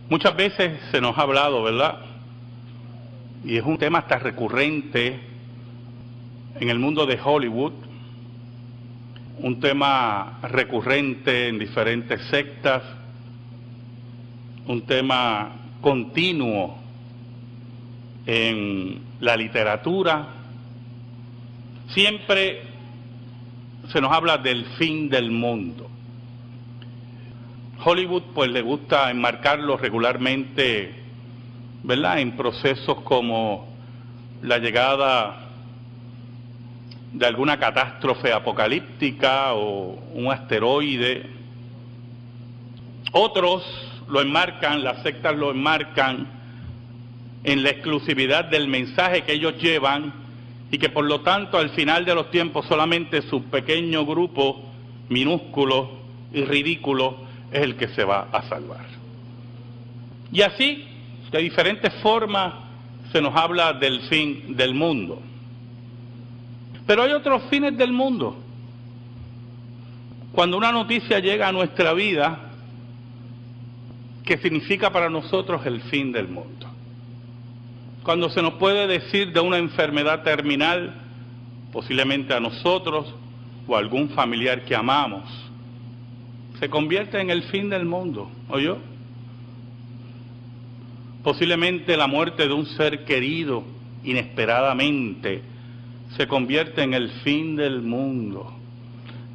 Muchas veces se nos ha hablado, ¿verdad? Y es un tema hasta recurrente en el mundo de Hollywood, un tema recurrente en diferentes sectas, un tema continuo en la literatura. Siempre se nos habla del fin del mundo. Hollywood pues le gusta enmarcarlo regularmente, ¿verdad?, en procesos como la llegada de alguna catástrofe apocalíptica o un asteroide. Otros lo enmarcan, las sectas lo enmarcan en la exclusividad del mensaje que ellos llevan y que por lo tanto al final de los tiempos solamente su pequeño grupo minúsculo y ridículo es el que se va a salvar. Y así, de diferentes formas, se nos habla del fin del mundo. Pero hay otros fines del mundo. Cuando una noticia llega a nuestra vida, que significa para nosotros el fin del mundo. Cuando se nos puede decir de una enfermedad terminal, posiblemente a nosotros o a algún familiar que amamos, se convierte en el fin del mundo, ¿oyó? Posiblemente la muerte de un ser querido inesperadamente se convierte en el fin del mundo.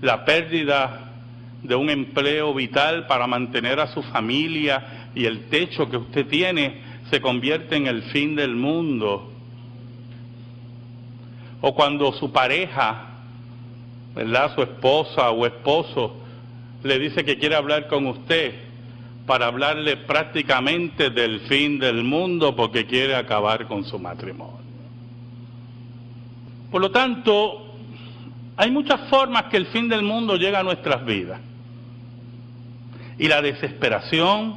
La pérdida de un empleo vital para mantener a su familia y el techo que usted tiene se convierte en el fin del mundo. O cuando su pareja, ¿verdad?, su esposa o esposo, le dice que quiere hablar con usted para hablarle prácticamente del fin del mundo porque quiere acabar con su matrimonio. Por lo tanto, hay muchas formas que el fin del mundo llega a nuestras vidas. Y la desesperación,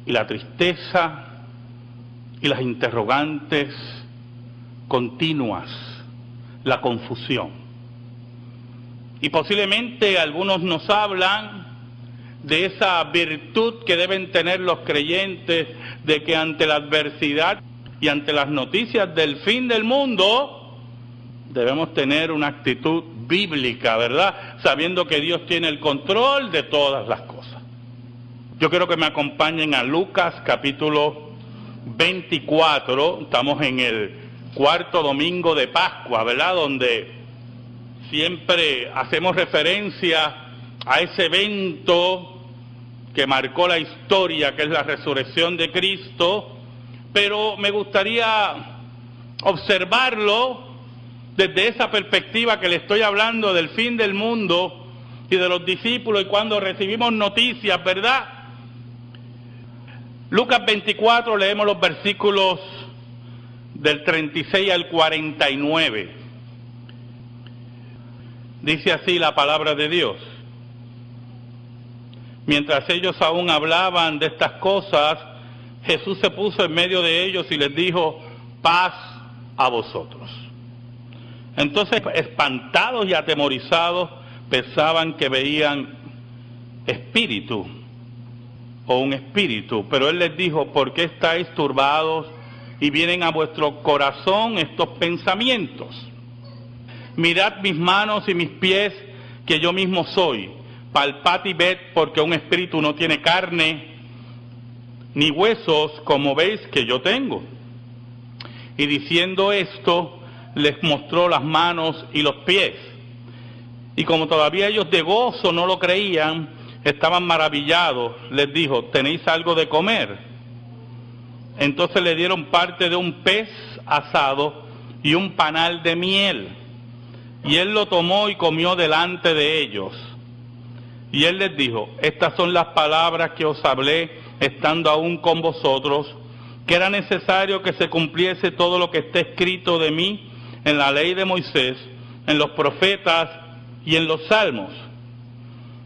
y la tristeza, y las interrogantes continuas, la confusión. Y posiblemente algunos nos hablan de esa virtud que deben tener los creyentes, de que ante la adversidad y ante las noticias del fin del mundo, debemos tener una actitud bíblica, ¿verdad?, sabiendo que Dios tiene el control de todas las cosas. Yo quiero que me acompañen a Lucas capítulo 24, estamos en el cuarto domingo de Pascua, ¿verdad?, donde siempre hacemos referencia a ese evento que marcó la historia, que es la resurrección de Cristo, pero me gustaría observarlo desde esa perspectiva que le estoy hablando del fin del mundo y de los discípulos y cuando recibimos noticias, ¿verdad? Lucas 24, leemos los versículos del 36 al 49. Dice así la palabra de Dios. Mientras ellos aún hablaban de estas cosas, Jesús se puso en medio de ellos y les dijo: paz a vosotros. Entonces, espantados y atemorizados, pensaban que veían espíritu o un espíritu, pero él les dijo: ¿por qué estáis turbados y vienen a vuestro corazón estos pensamientos? Mirad mis manos y mis pies, que yo mismo soy. Palpad y ved, porque un espíritu no tiene carne ni huesos, como veis que yo tengo. Y diciendo esto, les mostró las manos y los pies. Y como todavía ellos de gozo no lo creían, estaban maravillados, les dijo: ¿tenéis algo de comer? Entonces le dieron parte de un pez asado y un panal de miel. Y él lo tomó y comió delante de ellos. Y él les dijo: estas son las palabras que os hablé estando aún con vosotros, que era necesario que se cumpliese todo lo que está escrito de mí en la ley de Moisés, en los profetas y en los salmos.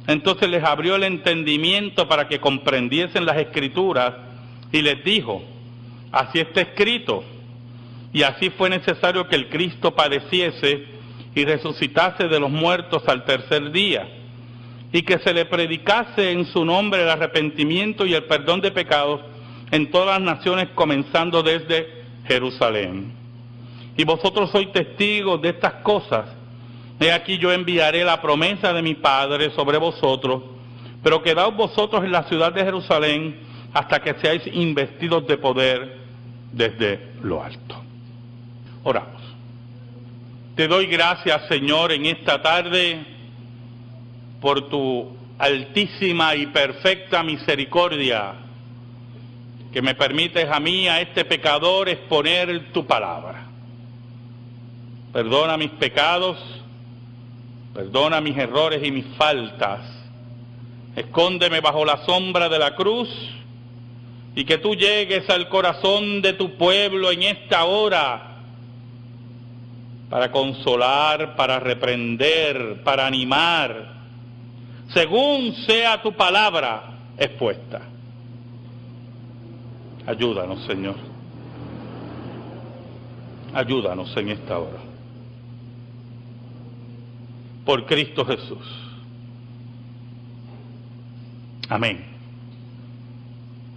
Entonces les abrió el entendimiento para que comprendiesen las escrituras y les dijo: así está escrito, y así fue necesario que el Cristo padeciese y resucitase de los muertos al tercer día, y que se le predicase en su nombre el arrepentimiento y el perdón de pecados en todas las naciones, comenzando desde Jerusalén. Y vosotros sois testigos de estas cosas. He aquí yo enviaré la promesa de mi Padre sobre vosotros, pero quedaos vosotros en la ciudad de Jerusalén hasta que seáis investidos de poder desde lo alto. Oramos. Te doy gracias, Señor, en esta tarde por tu altísima y perfecta misericordia, que me permites a mí, a este pecador, exponer tu palabra. Perdona mis pecados, perdona mis errores y mis faltas. Escóndeme bajo la sombra de la cruz y que tú llegues al corazón de tu pueblo en esta hora para consolar, para reprender, para animar, según sea tu palabra expuesta. Ayúdanos, Señor. Ayúdanos en esta hora. Por Cristo Jesús. Amén.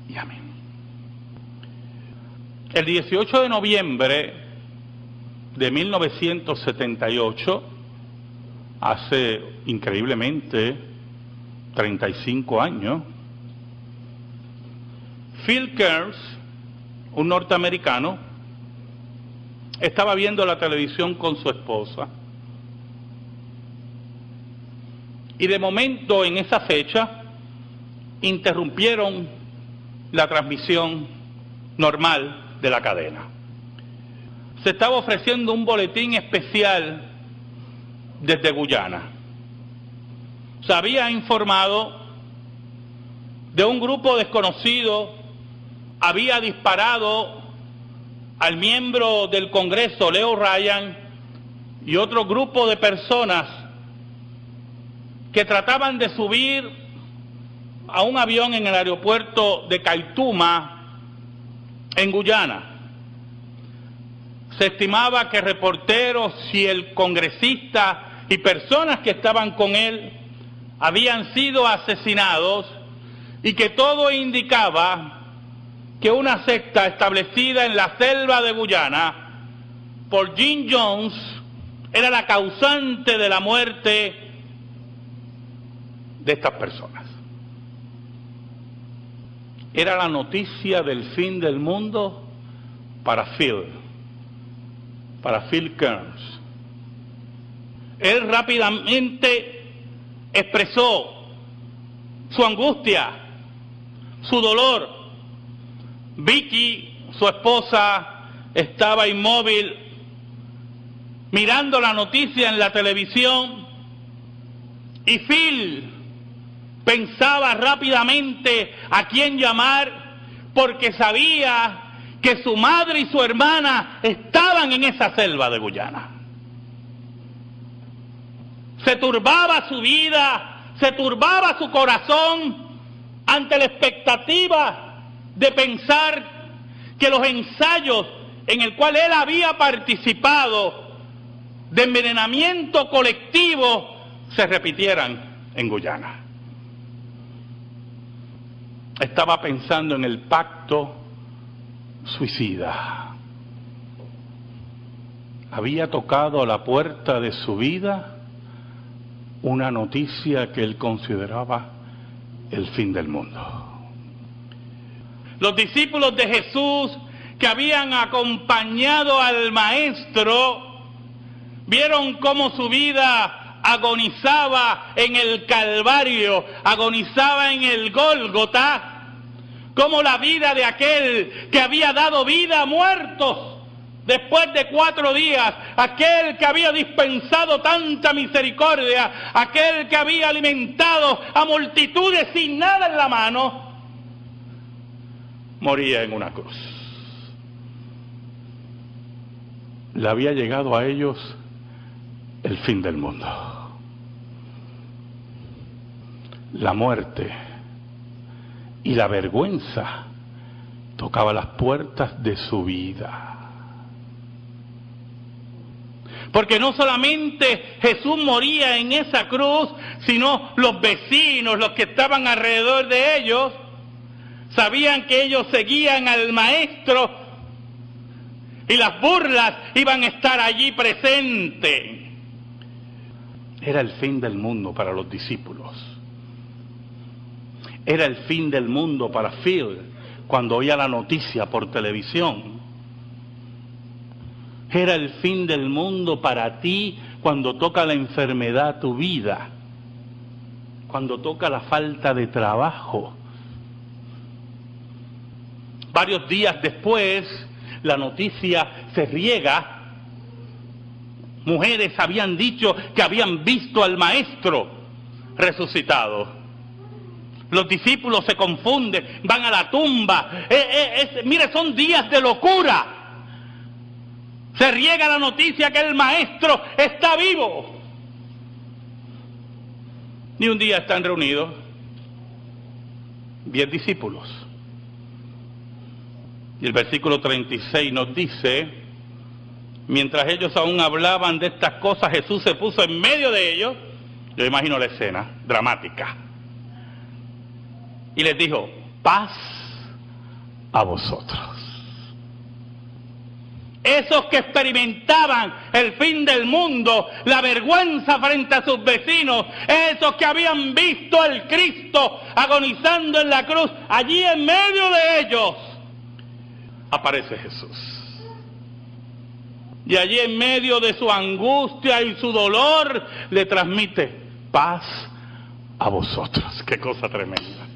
Y amén. El 18 de noviembre de 1978, hace increíblemente 35 años, Phil Kearns, un norteamericano, estaba viendo la televisión con su esposa y de momento en esa fecha interrumpieron la transmisión normal de la cadena. Se estaba ofreciendo un boletín especial desde Guyana. Se había informado de un grupo desconocido, había disparado al miembro del Congreso, Leo Ryan, y otro grupo de personas que trataban de subir a un avión en el aeropuerto de Kaituma, en Guyana. Se estimaba que reporteros y el congresista y personas que estaban con él habían sido asesinados y que todo indicaba que una secta establecida en la selva de Guyana por Jim Jones era la causante de la muerte de estas personas. Era la noticia del fin del mundo para Phil Kearns. Él rápidamente expresó su angustia, su dolor. Vicky, su esposa, estaba inmóvil mirando la noticia en la televisión y Phil pensaba rápidamente a quién llamar porque sabía que su madre y su hermana estaban en esa selva de Guyana. Se turbaba su vida, se turbaba su corazón ante la expectativa de pensar que los ensayos en el cual él había participado de envenenamiento colectivo se repitieran en Guyana. Estaba pensando en el pacto suicida. Había tocado a la puerta de su vida una noticia que él consideraba el fin del mundo. Los discípulos de Jesús que habían acompañado al Maestro vieron cómo su vida agonizaba en el Calvario, agonizaba en el Gólgota, como la vida de aquel que había dado vida a muertos después de 4 días, aquel que había dispensado tanta misericordia, aquel que había alimentado a multitudes sin nada en la mano, moría en una cruz. Le había llegado a ellos el fin del mundo. La muerte y la vergüenza tocaba las puertas de su vida. Porque no solamente Jesús moría en esa cruz, sino los vecinos, los que estaban alrededor de ellos, sabían que ellos seguían al Maestro y las burlas iban a estar allí presentes. Era el fin del mundo para los discípulos. Era el fin del mundo para Phil cuando oía la noticia por televisión. Era el fin del mundo para ti cuando toca la enfermedad tu vida, cuando toca la falta de trabajo. Varios días después, la noticia se riega. Mujeres habían dicho que habían visto al Maestro resucitado. Los discípulos se confunden, van a la tumba. Mire, son días de locura. Se riega la noticia que el Maestro está vivo. Y un día están reunidos 10 discípulos. Y el versículo 36 nos dice: mientras ellos aún hablaban de estas cosas, Jesús se puso en medio de ellos. Yo imagino la escena dramática. Y les dijo: paz a vosotros. Esos que experimentaban el fin del mundo, la vergüenza frente a sus vecinos, esos que habían visto al Cristo agonizando en la cruz, allí en medio de ellos aparece Jesús. Y allí en medio de su angustia y su dolor le transmite paz a vosotros. Qué cosa tremenda.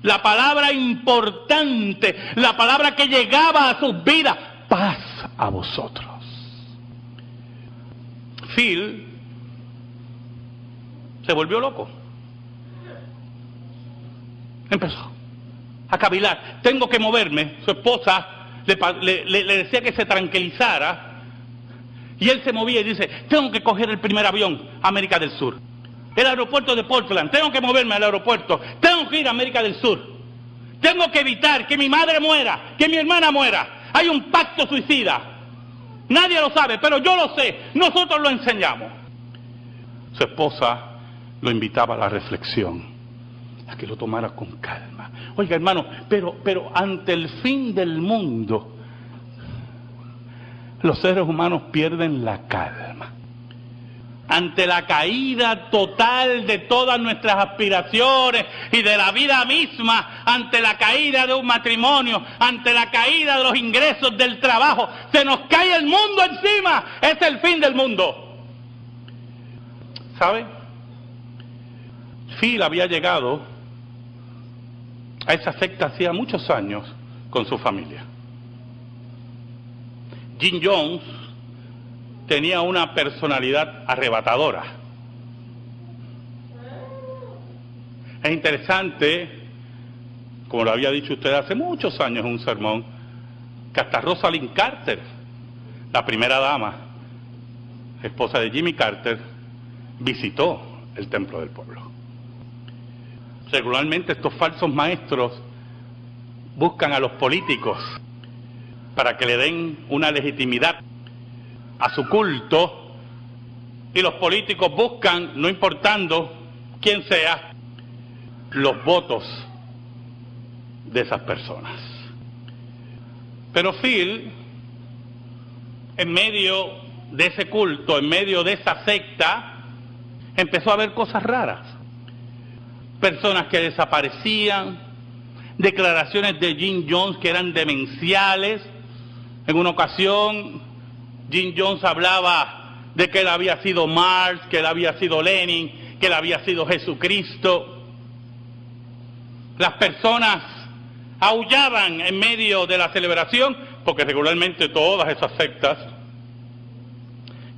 La palabra importante, la palabra que llegaba a sus vidas, paz a vosotros. Phil se volvió loco. Empezó a cavilar. Tengo que moverme. Su esposa le decía que se tranquilizara. Y él se movía y dice: tengo que coger el primer avión a América del Sur. El aeropuerto de Portland, tengo que moverme al aeropuerto, tengo que ir a América del Sur, tengo que evitar que mi madre muera, que mi hermana muera. Hay un pacto suicida, nadie lo sabe, pero yo lo sé, nosotros lo enseñamos. Su esposa lo invitaba a la reflexión, a que lo tomara con calma. Oiga, hermano, pero ante el fin del mundo, los seres humanos pierden la calma. Ante la caída total de todas nuestras aspiraciones y de la vida misma, ante la caída de un matrimonio, ante la caída de los ingresos del trabajo, se nos cae el mundo encima. Es el fin del mundo. ¿Sabe? Phil había llegado a esa secta hacía muchos años con su familia. Jim Jones tenía una personalidad arrebatadora. Es interesante, como lo había dicho usted hace muchos años en un sermón, que hasta Rosalind Carter, la primera dama, esposa de Jimmy Carter, visitó el templo del pueblo. Regularmente estos falsos maestros buscan a los políticos para que le den una legitimidad a su culto, y los políticos buscan, no importando quién sea, los votos de esas personas. Pero Phil, en medio de ese culto, en medio de esa secta, empezó a ver cosas raras. Personas que desaparecían, declaraciones de Jim Jones que eran demenciales. En una ocasión, Jim Jones hablaba de que él había sido Marx, que él había sido Lenin, que él había sido Jesucristo. Las personas aullaban en medio de la celebración, porque regularmente todas esas sectas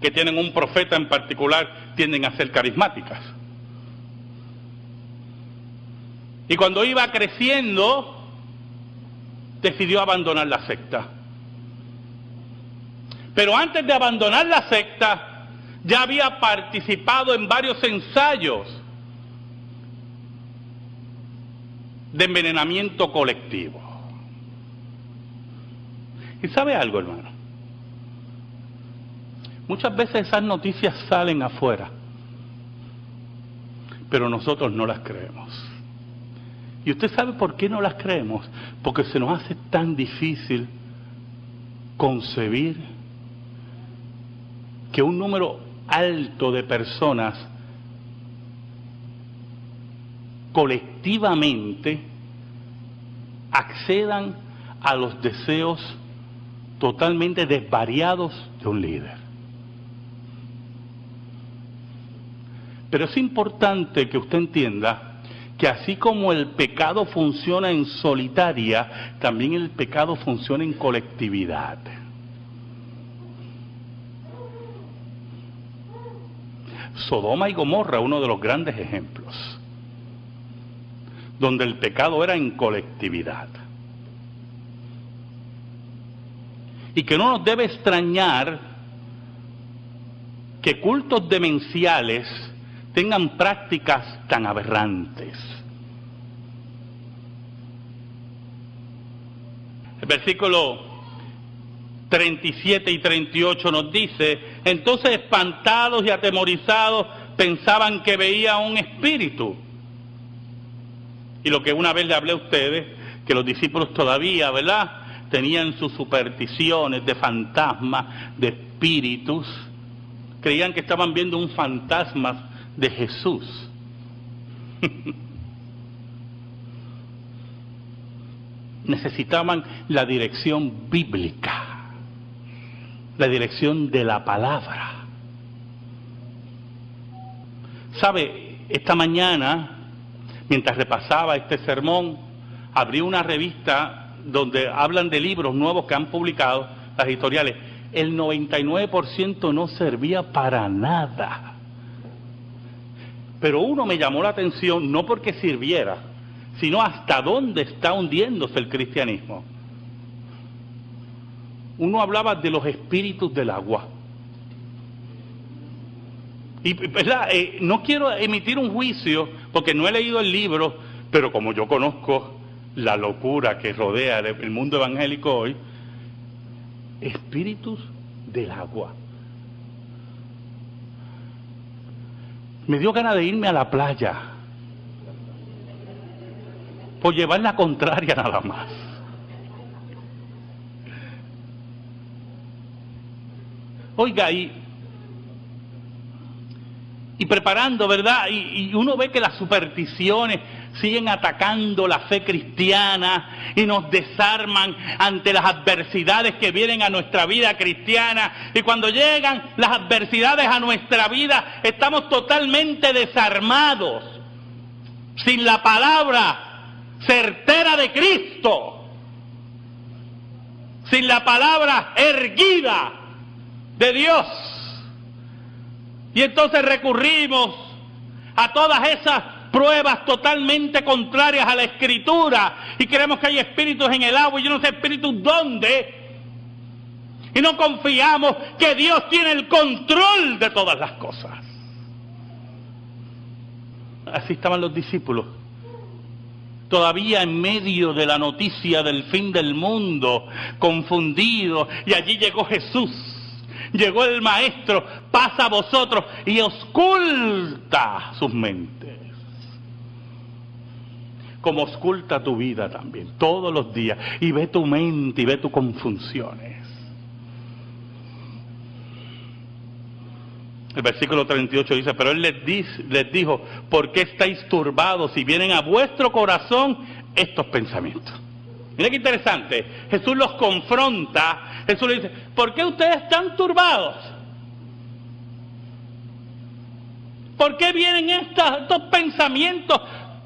que tienen un profeta en particular tienden a ser carismáticas. Y cuando iba creciendo, decidió abandonar la secta. Pero antes de abandonar la secta, ya había participado en varios ensayos de envenenamiento colectivo. ¿Y sabe algo, hermano? Muchas veces esas noticias salen afuera, pero nosotros no las creemos. ¿Y usted sabe por qué no las creemos? Porque se nos hace tan difícil concebir que un número alto de personas colectivamente accedan a los deseos totalmente desvariados de un líder. Pero es importante que usted entienda que así como el pecado funciona en solitaria, también el pecado funciona en colectividad. Sodoma y Gomorra, uno de los grandes ejemplos, donde el pecado era en colectividad. Y que no nos debe extrañar que cultos demenciales tengan prácticas tan aberrantes. El versículo 37 y 38 nos dice: entonces espantados y atemorizados pensaban que veía un espíritu. Y lo que una vez le hablé a ustedes, que los discípulos todavía, ¿verdad?, tenían sus supersticiones de fantasmas, de espíritus, creían que estaban viendo un fantasma de Jesús. Necesitaban la dirección bíblica, la dirección de la palabra. ¿Sabe? Esta mañana, mientras repasaba este sermón, abrí una revista donde hablan de libros nuevos que han publicado las editoriales. El 99% no servía para nada. Pero uno me llamó la atención, no porque sirviera, sino hasta dónde está hundiéndose el cristianismo. Uno hablaba de los espíritus del agua. Y ¿verdad? No quiero emitir un juicio, porque no he leído el libro, pero como yo conozco la locura que rodea el mundo evangélico hoy, espíritus del agua. Me dio ganas de irme a la playa, por llevar la contraria nada más. Oiga, y preparando, ¿verdad? Y uno ve que las supersticiones siguen atacando la fe cristiana y nos desarman ante las adversidades que vienen a nuestra vida cristiana. Y cuando llegan las adversidades a nuestra vida, estamos totalmente desarmados, sin la palabra certera de Cristo, sin la palabra erguida de Dios. Y entonces recurrimos a todas esas pruebas totalmente contrarias a la Escritura y creemos que hay espíritus en el agua y yo no sé espíritus dónde, y no confiamos que Dios tiene el control de todas las cosas. Así estaban los discípulos, todavía en medio de la noticia del fin del mundo, confundidos, y allí llegó Jesús. Llegó el Maestro, pasa a vosotros y ausculta sus mentes. Como ausculta tu vida también, todos los días, y ve tu mente y ve tus confusiones. El versículo 38 dice: pero Él les dijo, ¿por qué estáis turbados si vienen a vuestro corazón estos pensamientos? Mira qué interesante, Jesús los confronta, Jesús le dice: ¿por qué ustedes están turbados? ¿Por qué vienen estos pensamientos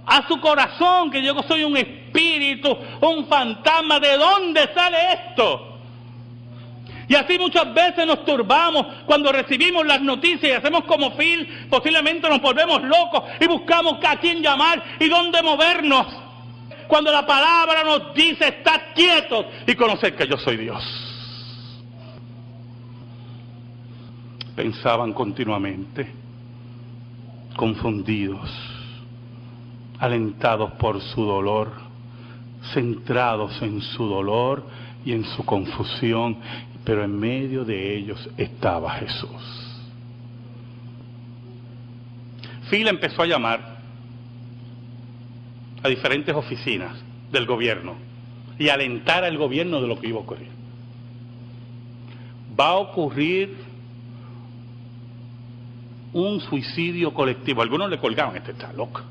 a su corazón, que yo soy un espíritu, un fantasma? ¿De dónde sale esto? Y así muchas veces nos turbamos cuando recibimos las noticias y hacemos como Phil, posiblemente nos volvemos locos y buscamos a quién llamar y dónde movernos. Cuando la palabra nos dice: estad quietos y conoced que yo soy Dios. Pensaban continuamente, confundidos, alentados por su dolor, centrados en su dolor y en su confusión. pero en medio de ellos estaba Jesús. Phil empezó a llamar a diferentes oficinas del gobierno y alentar al gobierno de lo que iba a ocurrir. Va a ocurrir un suicidio colectivo. Algunos le colgaban, este está loco.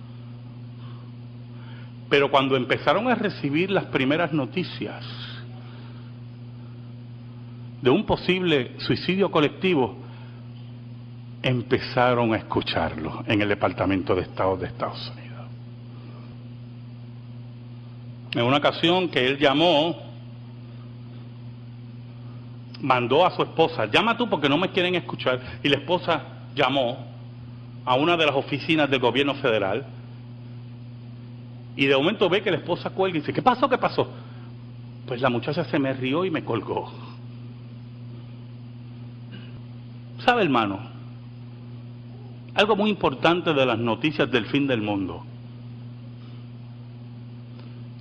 Pero cuando empezaron a recibir las primeras noticias de un posible suicidio colectivo, empezaron a escucharlo en el Departamento de Estado de Estados Unidos. En una ocasión que él llamó, mandó a su esposa, llama tú porque no me quieren escuchar, y la esposa llamó a una de las oficinas del gobierno federal, y de momento ve que la esposa cuelga y dice, ¿qué pasó? ¿Qué pasó? Pues la muchacha se me rió y me colgó. ¿Sabe, hermano? Algo muy importante de las noticias del fin del mundo.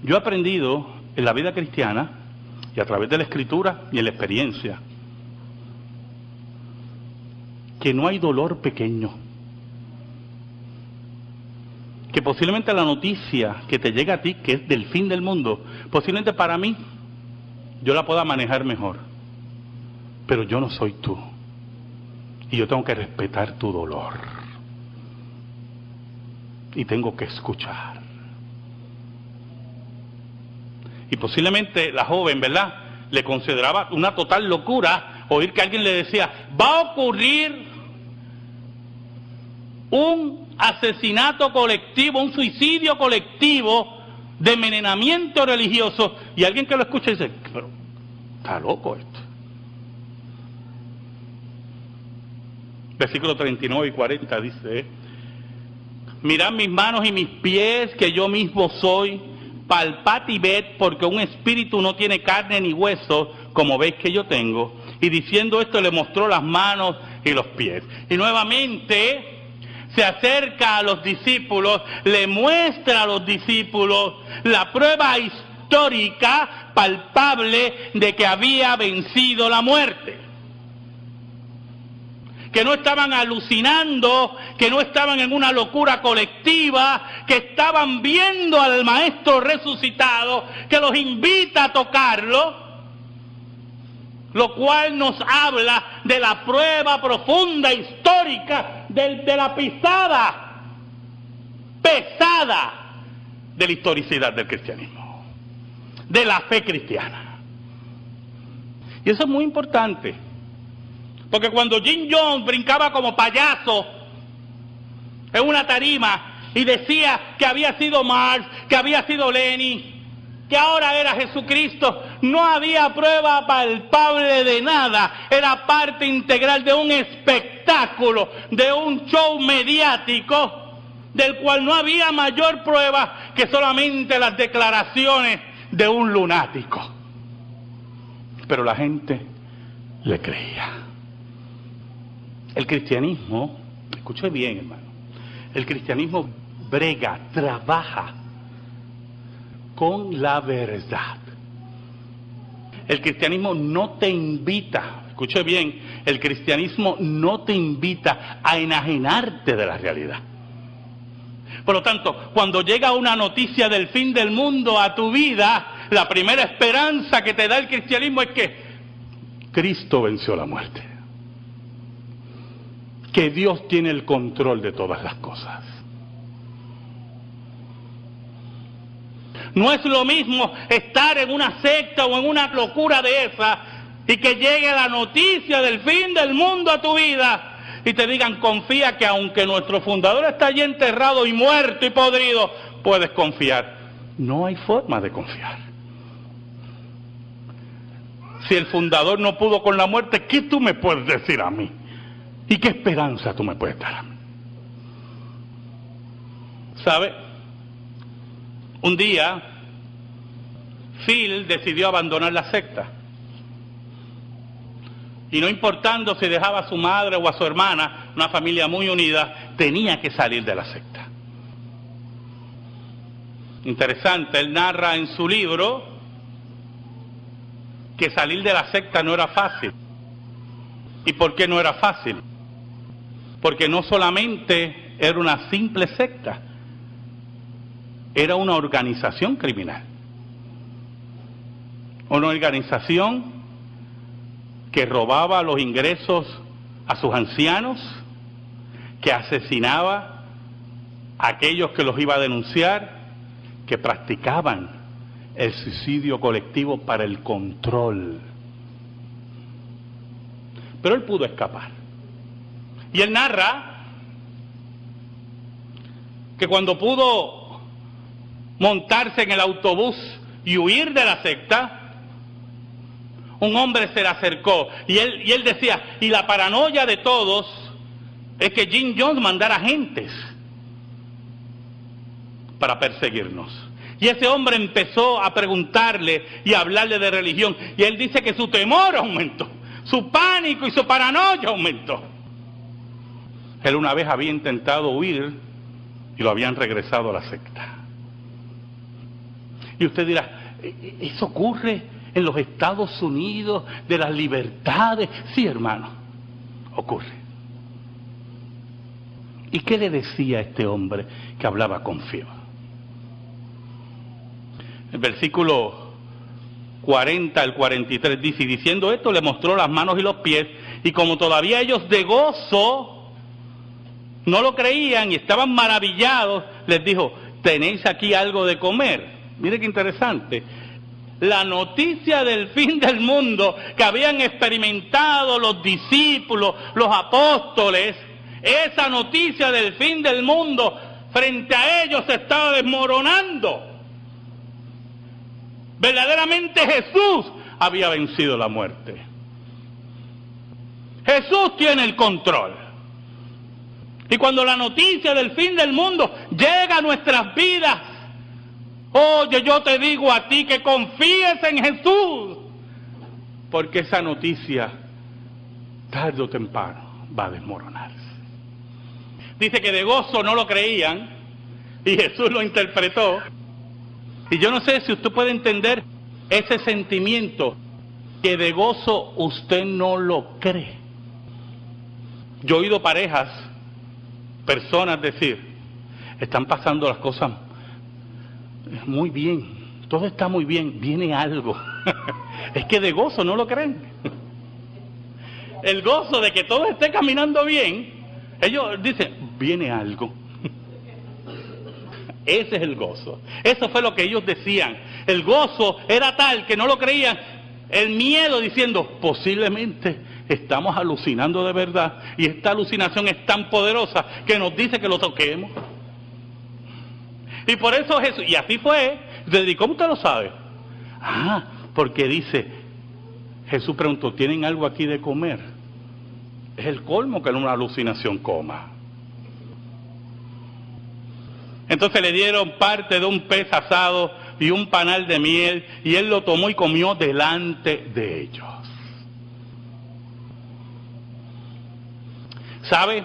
Yo he aprendido en la vida cristiana, y a través de la Escritura y en la experiencia, que no hay dolor pequeño. Que posiblemente la noticia que te llega a ti, que es del fin del mundo, posiblemente para mí, yo la pueda manejar mejor. Pero yo no soy tú. Y yo tengo que respetar tu dolor. Y tengo que escuchar. Y posiblemente la joven, ¿verdad?, le consideraba una total locura oír que alguien le decía, va a ocurrir un asesinato colectivo, un suicidio colectivo de envenenamiento religioso, y alguien que lo escucha dice, pero está loco esto. Versículos 39 y 40 dice, mirad mis manos y mis pies, que yo mismo soy, palpad y ved, porque un espíritu no tiene carne ni hueso, como veis que yo tengo. Y diciendo esto le mostró las manos y los pies. Y nuevamente se acerca a los discípulos, le muestra a los discípulos la prueba histórica, palpable, de que había vencido la muerte. Que no estaban alucinando, que no estaban en una locura colectiva, que estaban viendo al Maestro resucitado, que los invita a tocarlo, lo cual nos habla de la prueba profunda histórica de la pisada pesada de la historicidad del cristianismo, de la fe cristiana. Y eso es muy importante. Porque cuando Jim Jones brincaba como payaso en una tarima y decía que había sido Marx, que había sido Lenin, que ahora era Jesucristo, no había prueba palpable de nada. Era parte integral de un espectáculo, de un show mediático, del cual no había mayor prueba que solamente las declaraciones de un lunático. Pero la gente le creía. El cristianismo, escuche bien, hermano, el cristianismo brega, trabaja con la verdad. El cristianismo no te invita, escuche bien, el cristianismo no te invita a enajenarte de la realidad. Por lo tanto, cuando llega una noticia del fin del mundo a tu vida, la primera esperanza que te da el cristianismo es que Cristo venció la muerte. Que Dios tiene el control de todas las cosas. No es lo mismo estar en una secta o en una locura de esa y que llegue la noticia del fin del mundo a tu vida y te digan, confía que aunque nuestro fundador está allí enterrado y muerto y podrido, puedes confiar. No hay forma de confiar. Si el fundador no pudo con la muerte, ¿qué tú me puedes decir a mí? ¿Y qué esperanza tú me puedes dar? ¿Sabe? Un día, Phil decidió abandonar la secta. Y no importando si dejaba a su madre o a su hermana, una familia muy unida, tenía que salir de la secta. Interesante, él narra en su libro que salir de la secta no era fácil. ¿Y por qué no era fácil? Porque no solamente era una simple secta, era una organización criminal. Una organización que robaba los ingresos a sus ancianos, que asesinaba a aquellos que los iba a denunciar, que practicaban el suicidio colectivo para el control. Pero él pudo escapar. Y él narra que cuando pudo montarse en el autobús y huir de la secta, un hombre se le acercó y él decía, y la paranoia de todos es que Jim Jones mandara agentes para perseguirnos. Y ese hombre empezó a preguntarle y a hablarle de religión, y él dice que su temor aumentó, su pánico y su paranoia aumentó. Él una vez había intentado huir y lo habían regresado a la secta. Y usted dirá, ¿eso ocurre en los Estados Unidos de las libertades? Sí, hermano, ocurre. ¿Y qué le decía a este hombre que hablaba con fiebre? El versículo 40 al 43 dice, y diciendo esto le mostró las manos y los pies, y como todavía ellos de gozo no lo creían y estaban maravillados, les dijo, ¿tenéis aquí algo de comer? Mire qué interesante. La noticia del fin del mundo que habían experimentado los discípulos, los apóstoles, esa noticia del fin del mundo frente a ellos se estaba desmoronando. Verdaderamente Jesús había vencido la muerte. Jesús tiene el control. Y cuando la noticia del fin del mundo llega a nuestras vidas, oye, yo te digo a ti que confíes en Jesús, porque esa noticia, tarde o temprano, va a desmoronarse. Dice que de gozo no lo creían, y Jesús lo interpretó. Y yo no sé si usted puede entender ese sentimiento, que de gozo usted no lo cree. Yo he oído parejas, personas decir, están pasando las cosas muy bien, todo está muy bien, viene algo. Es que de gozo no lo creen. El gozo de que todo esté caminando bien, ellos dicen, viene algo. Ese es el gozo. Eso fue lo que ellos decían. El gozo era tal que no lo creían. El miedo diciendo, posiblemente estamos alucinando de verdad, y esta alucinación es tan poderosa que nos dice que lo toquemos. Y por eso Jesús, y así fue. ¿Y cómo usted lo sabe? Ah, porque dice, Jesús preguntó, ¿tienen algo aquí de comer? Es el colmo que en una alucinación coma. Entonces le dieron parte de un pez asado y un panal de miel, y él lo tomó y comió delante de ellos. ¿Sabe?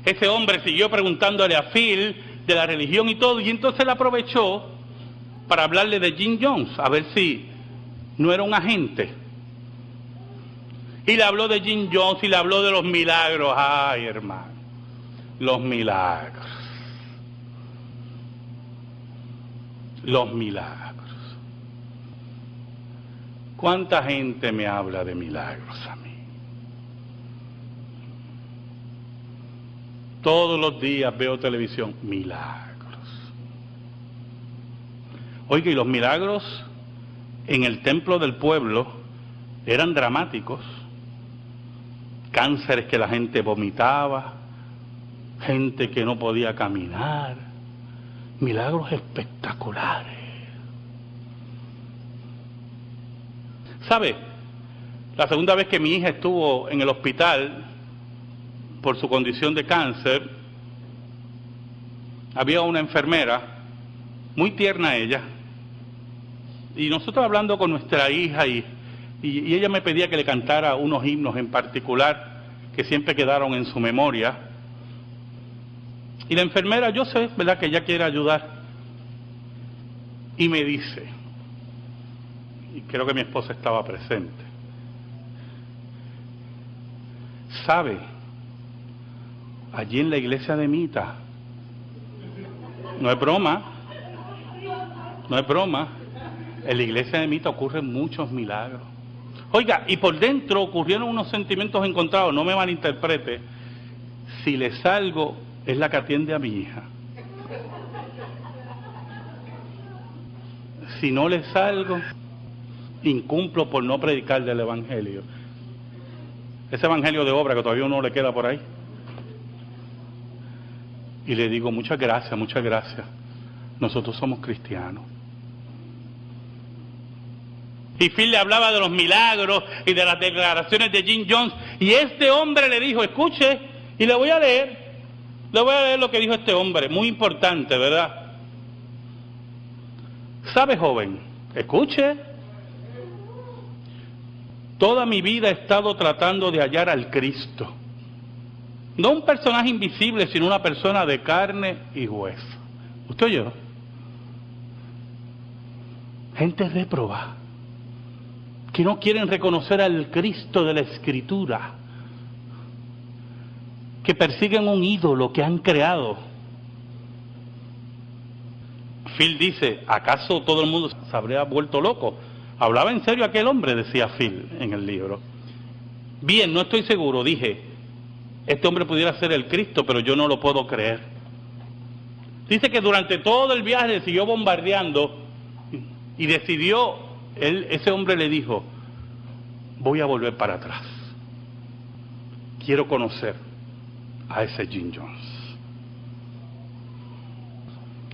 Ese hombre siguió preguntándole a Phil de la religión y todo, y entonces él aprovechó para hablarle de Jim Jones, a ver si no era un agente. Y le habló de Jim Jones y le habló de los milagros. Ay, hermano, los milagros. Los milagros. ¿Cuánta gente me habla de milagros a mí? Todos los días veo televisión, milagros. Oiga, y los milagros en el templo del pueblo eran dramáticos. Cánceres que la gente vomitaba, gente que no podía caminar, milagros espectaculares. ¿Sabe? La segunda vez que mi hija estuvo en el hospital por su condición de cáncer, había una enfermera, muy tierna ella, y nosotros hablando con nuestra hija, y ella me pedía que le cantara unos himnos en particular que siempre quedaron en su memoria. Y la enfermera, yo sé, ¿verdad?, que ella quiere ayudar, y me dice, y creo que mi esposa estaba presente. ¿Sabe? Allí en la iglesia de Mita, no es broma, no es broma, en la iglesia de Mita ocurren muchos milagros. Oiga, y por dentro ocurrieron unos sentimientos encontrados, no me malinterprete. Si le salgo, es la que atiende a mi hija. Si no le salgo, incumplo por no predicar del evangelio. Ese evangelio de obra que todavía uno le queda por ahí. Y le digo, muchas gracias, muchas gracias. Nosotros somos cristianos. Y Phil le hablaba de los milagros y de las declaraciones de Jim Jones. Y este hombre le dijo, escuche, y le voy a leer lo que dijo este hombre, muy importante, ¿verdad? ¿Sabe, joven? Escuche. Toda mi vida he estado tratando de hallar al Cristo. No un personaje invisible, sino una persona de carne y hueso. ¿Usted oyó? Gente réproba, que no quieren reconocer al Cristo de la Escritura, que persiguen un ídolo que han creado. Phil dice, ¿acaso todo el mundo se habría vuelto loco? ¿Hablaba en serio aquel hombre?, decía Phil en el libro. Bien, no estoy seguro, dije, este hombre pudiera ser el Cristo, pero yo no lo puedo creer. Dice que durante todo el viaje le siguió bombardeando y decidió, ese hombre le dijo, voy a volver para atrás. Quiero conocer a ese Jim Jones.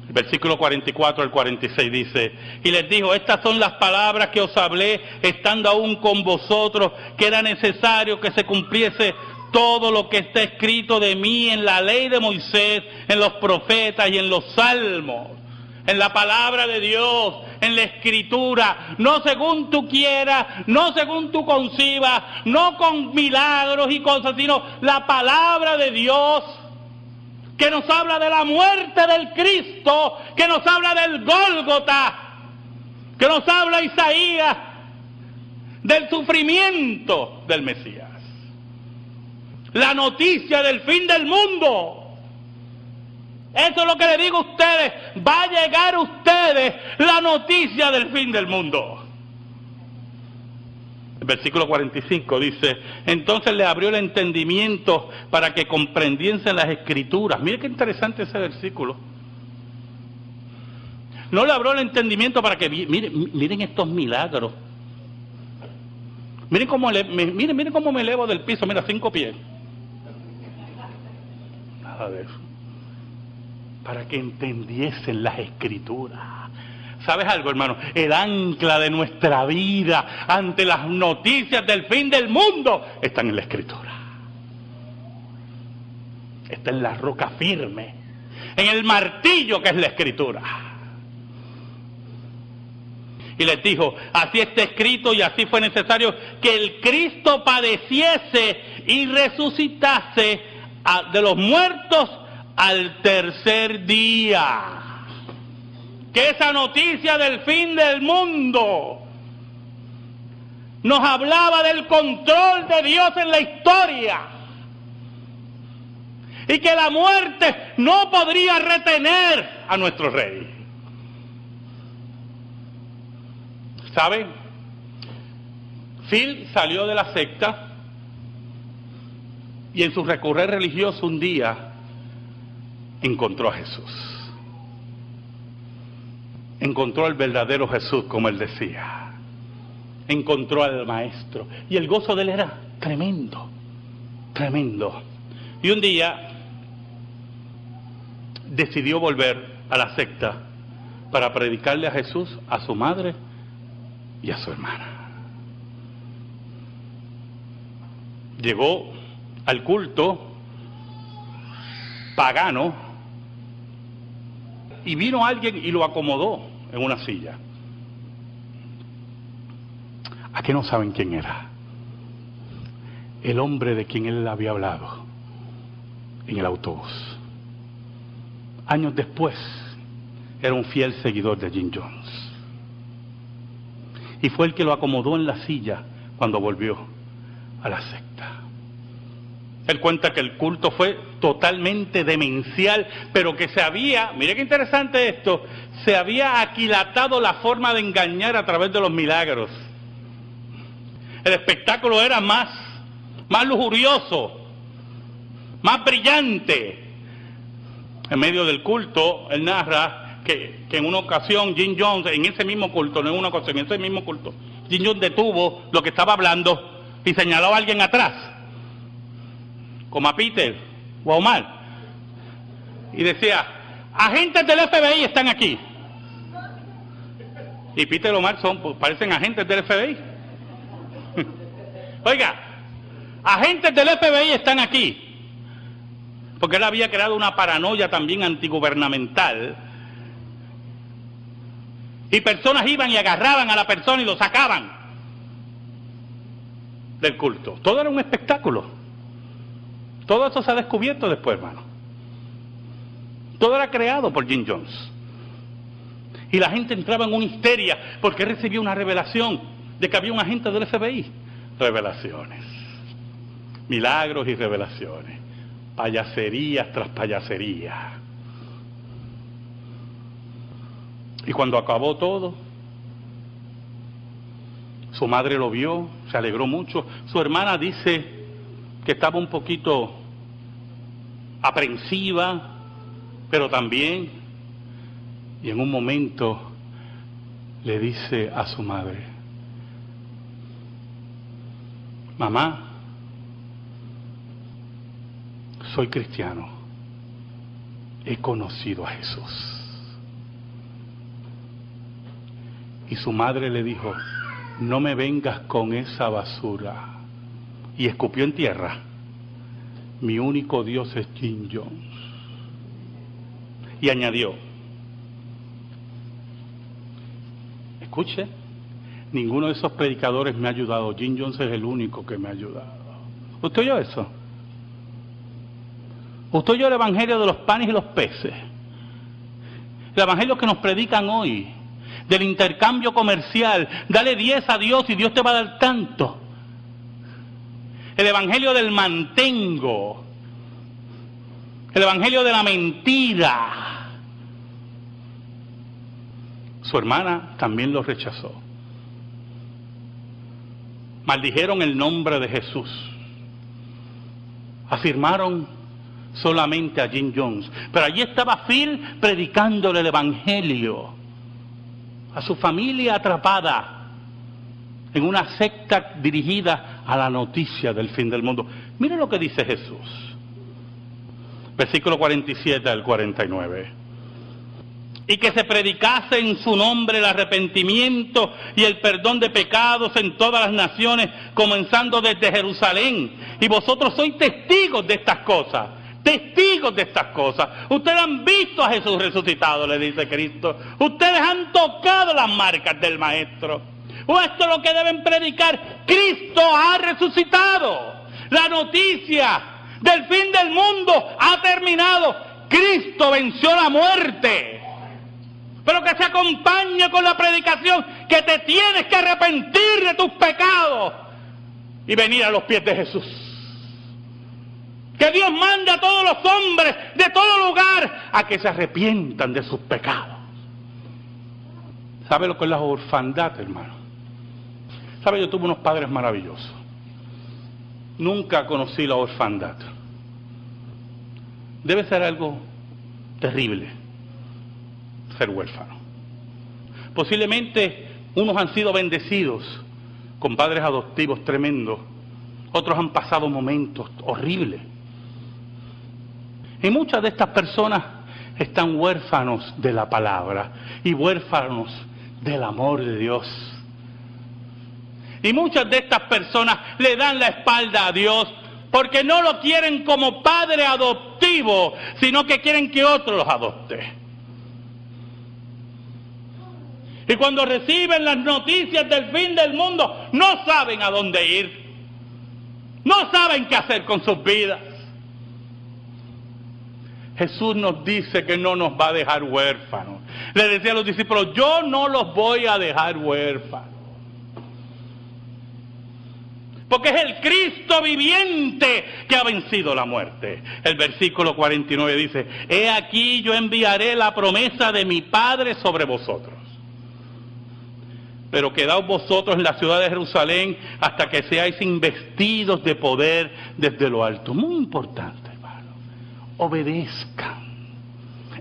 El versículo 44 al 46 dice, y les dijo, estas son las palabras que os hablé estando aún con vosotros, que era necesario que se cumpliese todo lo que está escrito de mí en la ley de Moisés, en los profetas y en los salmos, en la palabra de Dios, en la Escritura, no según tú quieras, no según tú concibas, no con milagros y cosas, sino la palabra de Dios, que nos habla de la muerte del Cristo, que nos habla del Gólgota, que nos habla Isaías del sufrimiento del Mesías. La noticia del fin del mundo. Eso es lo que le digo a ustedes. Va a llegar a ustedes la noticia del fin del mundo. El versículo 45 dice, entonces le abrió el entendimiento para que comprendiesen las Escrituras. Mire qué interesante ese versículo. No le abrió el entendimiento para que, miren estos milagros. Miren cómo me elevo del piso, mira, 5 pies. Nada de eso. Para que entendiesen las Escrituras. ¿Sabes algo, hermano? El ancla de nuestra vida ante las noticias del fin del mundo está en la Escritura. Está en la roca firme, en el martillo que es la Escritura. Y les dijo, así está escrito y así fue necesario que el Cristo padeciese y resucitase de los muertos al tercer día. Que esa noticia del fin del mundo nos hablaba del control de Dios en la historia y que la muerte no podría retener a nuestro rey. ¿Saben? Phil salió de la secta y en su recorrer religioso un día encontró a Jesús. Encontró al verdadero Jesús, como él decía. Encontró al Maestro. Y el gozo de él era tremendo, tremendo. Y un día decidió volver a la secta para predicarle a Jesús, a su madre y a su hermana. Llegó al culto pagano y vino alguien y lo acomodó en una silla. ¿A qué no saben quién era? El hombre de quien él había hablado en el autobús. Años después, era un fiel seguidor de Jim Jones. y fue el que lo acomodó en la silla cuando volvió a la secta. Él cuenta que el culto fue totalmente demencial, pero que se había, mire qué interesante esto, se había aquilatado la forma de engañar a través de los milagros. El espectáculo era más lujurioso, más brillante. En medio del culto, él narra que en una ocasión Jim Jones, en ese mismo culto, no en una ocasión, en ese mismo culto, Jim Jones detuvo lo que estaba hablando y señaló a alguien atrás, como a Peter o a Omar, y decía: agentes del FBI están aquí. Y Peter y Omar parecen agentes del FBI. Oiga, agentes del FBI están aquí. Porque él había creado una paranoia también antigubernamental. Y personas iban y agarraban a la persona y lo sacaban del culto. Todo era un espectáculo. Todo eso se ha descubierto después, hermano. Todo era creado por Jim Jones. Y la gente entraba en una histeria porque recibió una revelación de que había un agente del FBI. Revelaciones. Milagros y revelaciones. Payaserías tras payaserías. Y cuando acabó todo, su madre lo vio, se alegró mucho. Su hermana dice que estaba un poquito aprensiva, pero también, y en un momento le dice a su madre: mamá, soy cristiano, he conocido a Jesús. Y su madre le dijo: no me vengas con esa basura. Y escupió en tierra: mi único Dios es Jim Jones. Y añadió: escuche, ninguno de esos predicadores me ha ayudado, Jim Jones es el único que me ha ayudado. ¿Usted oyó eso? ¿Usted oyó el evangelio de los panes y los peces? El evangelio que nos predican hoy, del intercambio comercial: dale 10 a Dios y Dios te va a dar tanto. El evangelio del mantengo, el evangelio de la mentira. Su hermana también lo rechazó. Maldijeron el nombre de Jesús. Afirmaron solamente a Jim Jones. Pero allí estaba Phil predicándole el evangelio a su familia atrapada en una secta dirigida a la noticia del fin del mundo. Mire lo que dice Jesús. Versículo 47 al 49. Y que se predicase en su nombre el arrepentimiento y el perdón de pecados en todas las naciones, comenzando desde Jerusalén. Y vosotros sois testigos de estas cosas. Testigos de estas cosas. Ustedes han visto a Jesús resucitado, le dice Cristo. Ustedes han tocado las marcas del Maestro. O esto es lo que deben predicar: Cristo ha resucitado. La noticia del fin del mundo ha terminado. Cristo venció la muerte. Pero que se acompañe con la predicación que te tienes que arrepentir de tus pecados y venir a los pies de Jesús. Que Dios mande a todos los hombres de todo lugar a que se arrepientan de sus pecados. ¿Sabe lo que es la orfandad, hermano? ¿Sabe? Yo tuve unos padres maravillosos. Nunca conocí la orfandad. Debe ser algo terrible ser huérfano. Posiblemente unos han sido bendecidos con padres adoptivos tremendos. Otros han pasado momentos horribles. Y muchas de estas personas están huérfanos de la palabra y huérfanos del amor de Dios. Y muchas de estas personas le dan la espalda a Dios porque no lo quieren como padre adoptivo, sino que quieren que otro los adopte. Y cuando reciben las noticias del fin del mundo, no saben a dónde ir. No saben qué hacer con sus vidas. Jesús nos dice que no nos va a dejar huérfanos. Le decía a los discípulos: yo no los voy a dejar huérfanos. Porque es el Cristo viviente que ha vencido la muerte. El versículo 49 dice, he aquí yo enviaré la promesa de mi Padre sobre vosotros. Pero quedaos vosotros en la ciudad de Jerusalén hasta que seáis investidos de poder desde lo alto. Muy importante, hermano. Obedezcan.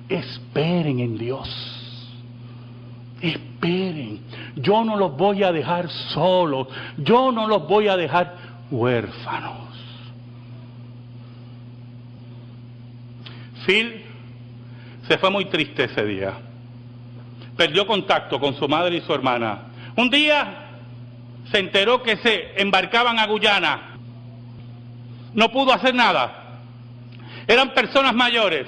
Esperen en Dios. Esperen. Yo no los voy a dejar solos. Yo no los voy a dejar huérfanos. Phil se fue muy triste ese día. Perdió contacto con su madre y su hermana. Un día se enteró que se embarcaban a Guyana. No pudo hacer nada. Eran personas mayores,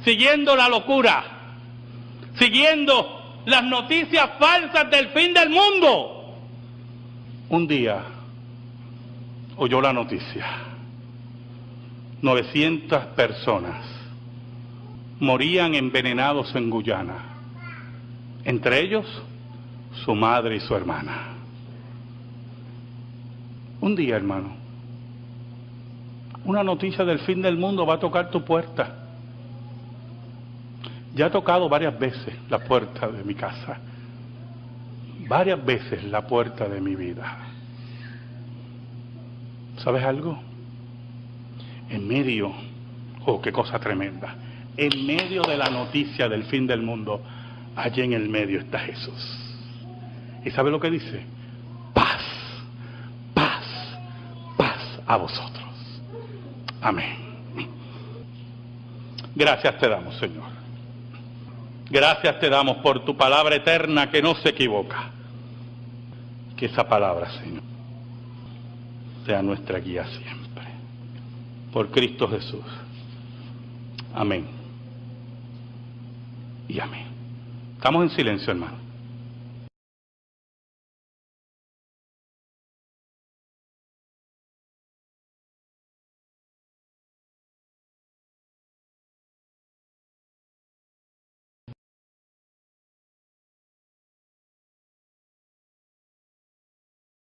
siguiendo la locura, siguiendo las noticias falsas del fin del mundo. Un día oyó la noticia. 900 personas morían envenenados en Guyana. Entre ellos, su madre y su hermana. Un día, hermano, una noticia del fin del mundo va a tocar tu puerta. Ya ha tocado varias veces la puerta de mi casa, varias veces la puerta de mi vida. ¿Sabes algo? En medio, oh, qué cosa tremenda, en medio de la noticia del fin del mundo, allí en el medio está Jesús. ¿Y sabe lo que dice? Paz, paz, paz a vosotros. Amén. Gracias te damos, Señor. Gracias te damos por tu palabra eterna que no se equivoca. Que esa palabra, Señor, sea nuestra guía siempre. Por Cristo Jesús. Amén. Y amén. Estamos en silencio, hermano.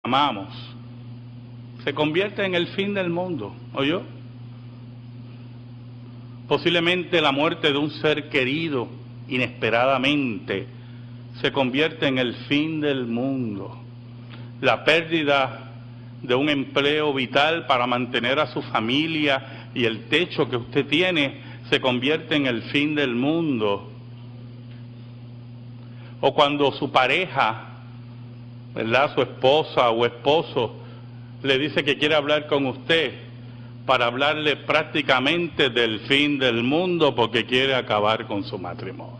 Amamos, se convierte en el fin del mundo, ¿oyó? Posiblemente la muerte de un ser querido inesperadamente se convierte en el fin del mundo. La pérdida de un empleo vital para mantener a su familia y el techo que usted tiene se convierte en el fin del mundo. O cuando su pareja, ¿verdad?, su esposa o esposo le dice que quiere hablar con usted para hablarle prácticamente del fin del mundo porque quiere acabar con su matrimonio.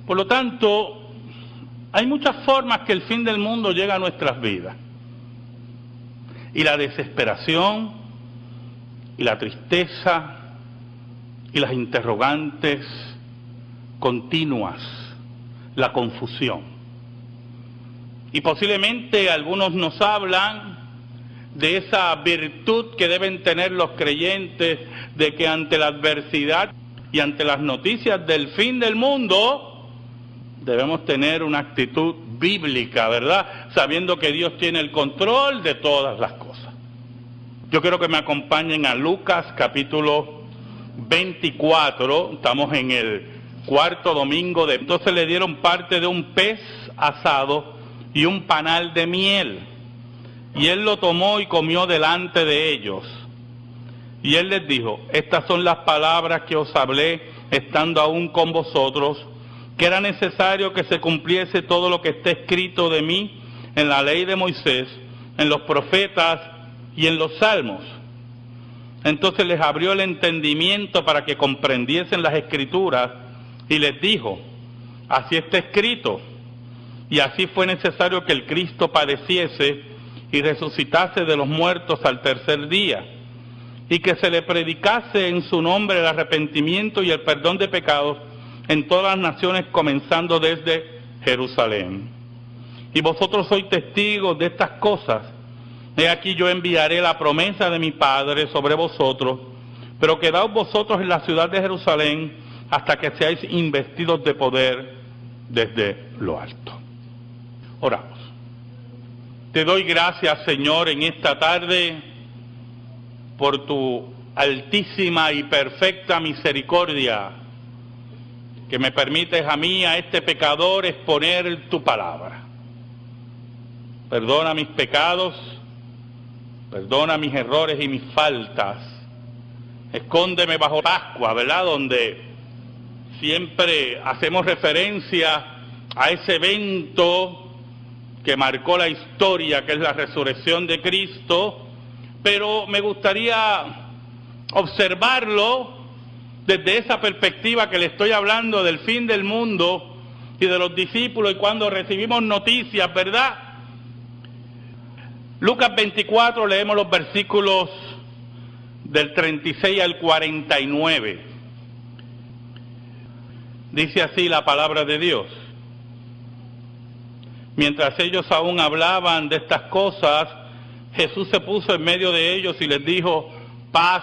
Por lo tanto, hay muchas formas que el fin del mundo llega a nuestras vidas. Y la desesperación, y la tristeza, y las interrogantes continuas, la confusión. Y posiblemente algunos nos hablan de esa virtud que deben tener los creyentes, de que ante la adversidad y ante las noticias del fin del mundo, debemos tener una actitud bíblica, ¿verdad? Sabiendo que Dios tiene el control de todas las cosas. Yo quiero que me acompañen a Lucas capítulo 24, estamos en el cuarto domingo de... Entonces le dieron parte de un pez asado y un panal de miel, y él lo tomó y comió delante de ellos. Y él les dijo, estas son las palabras que os hablé estando aún con vosotros, que era necesario que se cumpliese todo lo que está escrito de mí en la ley de Moisés, en los profetas y en los salmos. Entonces les abrió el entendimiento para que comprendiesen las escrituras, y les dijo, así está escrito. Y así fue necesario que el Cristo padeciese y resucitase de los muertos al tercer día, y que se le predicase en su nombre el arrepentimiento y el perdón de pecados en todas las naciones, comenzando desde Jerusalén. Y vosotros sois testigos de estas cosas. He aquí yo enviaré la promesa de mi Padre sobre vosotros, pero quedaos vosotros en la ciudad de Jerusalén hasta que seáis investidos de poder desde lo alto. Oramos. Te doy gracias, Señor, en esta tarde por tu altísima y perfecta misericordia, que me permites a mí, a este pecador, exponer tu palabra. Perdona mis pecados, perdona mis errores y mis faltas. Escóndeme bajo Pascua, ¿verdad?, donde siempre hacemos referencia a ese evento que marcó la historia, que es la resurrección de Cristo, pero me gustaría observarlo desde esa perspectiva que le estoy hablando del fin del mundo y de los discípulos, y cuando recibimos noticias, ¿verdad? Lucas 24, leemos los versículos del 36 al 49. Dice así la palabra de Dios. Mientras ellos aún hablaban de estas cosas, Jesús se puso en medio de ellos y les dijo: paz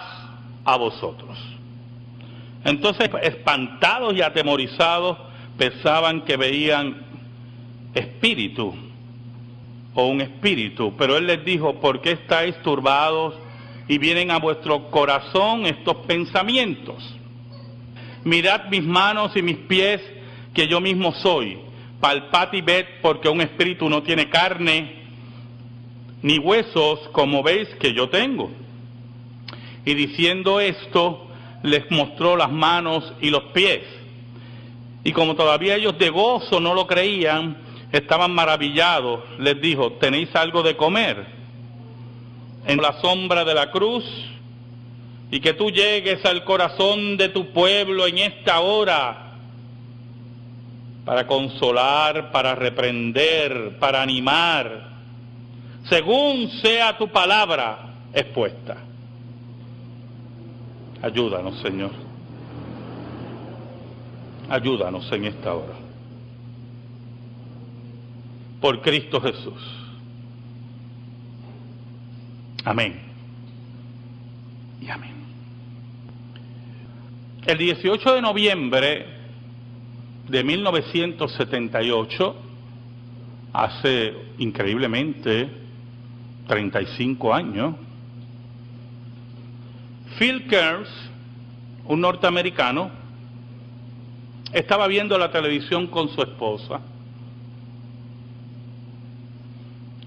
a vosotros. Entonces, espantados y atemorizados, pensaban que veían espíritu o un espíritu, pero él les dijo: ¿por qué estáis turbados y vienen a vuestro corazón estos pensamientos? Mirad mis manos y mis pies, que yo mismo soy. Palpad y ved, porque un espíritu no tiene carne ni huesos, como veis que yo tengo. Y diciendo esto, les mostró las manos y los pies. Y como todavía ellos de gozo no lo creían, estaban maravillados, les dijo: ¿tenéis algo de comer? En la sombra de la cruz, y que tú llegues al corazón de tu pueblo en esta hora, para consolar, para reprender, para animar, según sea tu palabra expuesta. Ayúdanos, Señor. Ayúdanos en esta hora. Por Cristo Jesús. Amén. Y amén. El 18 de noviembre de 1978, hace increíblemente 35 años, Phil Kearns, un norteamericano, estaba viendo la televisión con su esposa,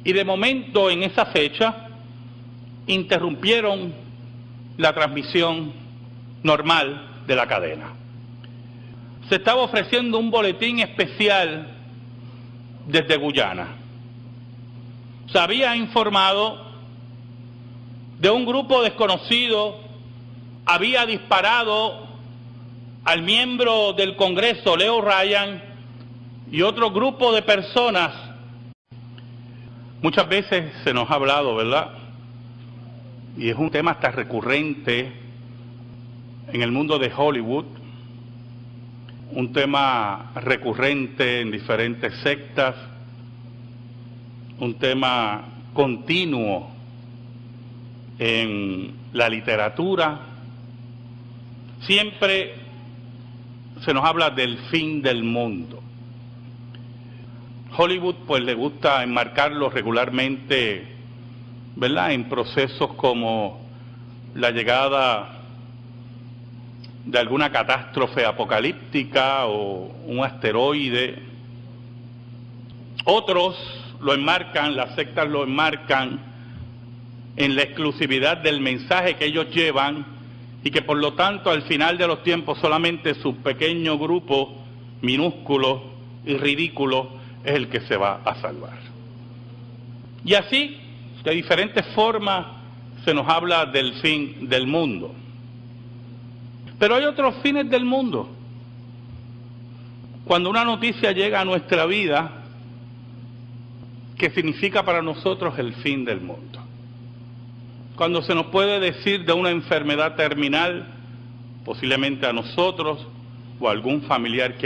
y de momento en esa fecha interrumpieron la transmisión normal de la cadena. Se estaba ofreciendo un boletín especial desde Guyana. Se había informado de un grupo desconocido, había disparado al miembro del Congreso, Leo Ryan, y otro grupo de personas. Muchas veces se nos ha hablado, ¿verdad? Y es un tema hasta recurrente en el mundo de Hollywood, un tema recurrente en diferentes sectas, un tema continuo en la literatura. Siempre se nos habla del fin del mundo. Hollywood pues le gusta enmarcarlo regularmente, ¿verdad?, en procesos como la llegada de alguna catástrofe apocalíptica o un asteroide. Otros lo enmarcan, las sectas lo enmarcan en la exclusividad del mensaje que ellos llevan, y que por lo tanto al final de los tiempos solamente su pequeño grupo minúsculo y ridículo es el que se va a salvar. Y así, de diferentes formas, se nos habla del fin del mundo. Pero hay otros fines del mundo. Cuando una noticia llega a nuestra vida, que significa para nosotros el fin del mundo. Cuando se nos puede decir de una enfermedad terminal, posiblemente a nosotros o a algún familiar que